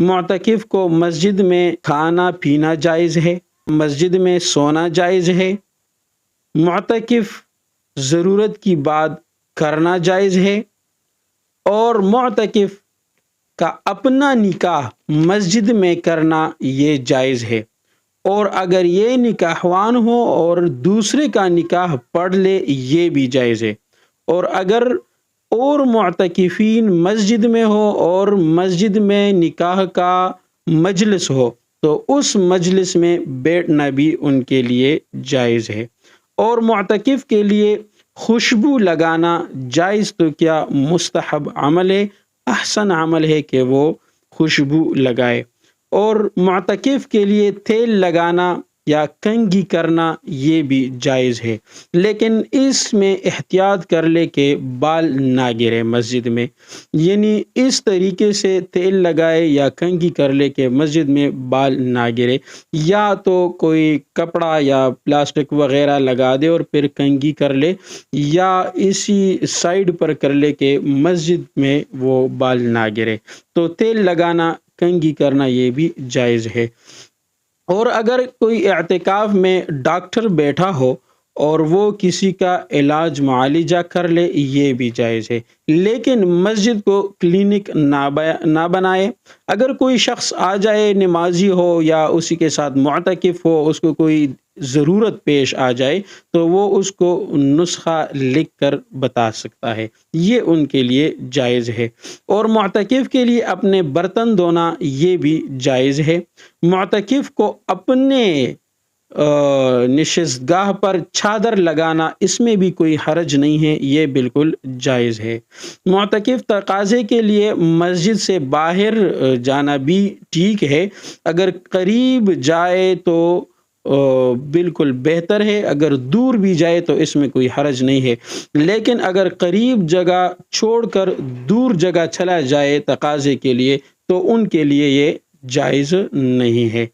معتکف کو مسجد میں کھانا پینا جائز ہے، مسجد میں سونا جائز ہے، معتکف ضرورت کی بات کرنا جائز ہے، اور معتکف کا اپنا نکاح مسجد میں کرنا یہ جائز ہے۔ اور اگر یہ نکاحوان ہو اور دوسرے کا نکاح پڑھ لے یہ بھی جائز ہے۔ اور اگر اور معتکفین مسجد میں ہو اور مسجد میں نکاح کا مجلس ہو تو اس مجلس میں بیٹھنا بھی ان کے لیے جائز ہے۔ اور معتکف کے لیے خوشبو لگانا جائز تو کیا مستحب عمل ہے، احسن عمل ہے کہ وہ خوشبو لگائے۔ اور معتکف کے لیے تیل لگانا یا کنگھی کرنا یہ بھی جائز ہے، لیکن اس میں احتیاط کر لے کہ بال نہ گرے مسجد میں، یعنی اس طریقے سے تیل لگائے یا کنگھی کر لے کہ مسجد میں بال نہ گرے، یا تو کوئی کپڑا یا پلاسٹک وغیرہ لگا دے اور پھر کنگھی کر لے، یا اسی سائیڈ پر کر لے کہ مسجد میں وہ بال نہ گرے۔ تو تیل لگانا، کنگھی کرنا یہ بھی جائز ہے۔ اور اگر کوئی اعتکاف میں ڈاکٹر بیٹھا ہو اور وہ کسی کا علاج معالجہ کر لے یہ بھی جائز ہے، لیکن مسجد کو کلینک نہ بنائے۔ اگر کوئی شخص آ جائے، نمازی ہو یا اسی کے ساتھ معتکف ہو، اس کو کوئی ضرورت پیش آ جائے تو وہ اس کو نسخہ لکھ کر بتا سکتا ہے، یہ ان کے لیے جائز ہے۔ اور معتکف کے لیے اپنے برتن دھونا یہ بھی جائز ہے۔ معتکف کو اپنے نشست گاہ پر چادر لگانا اس میں بھی کوئی حرج نہیں ہے، یہ بالکل جائز ہے۔ معتکف تقاضے کے لیے مسجد سے باہر جانا بھی ٹھیک ہے، اگر قریب جائے تو بالکل بہتر ہے، اگر دور بھی جائے تو اس میں کوئی حرج نہیں ہے، لیکن اگر قریب جگہ چھوڑ کر دور جگہ چلا جائے تقاضے کے لیے تو ان کے لیے یہ جائز نہیں ہے۔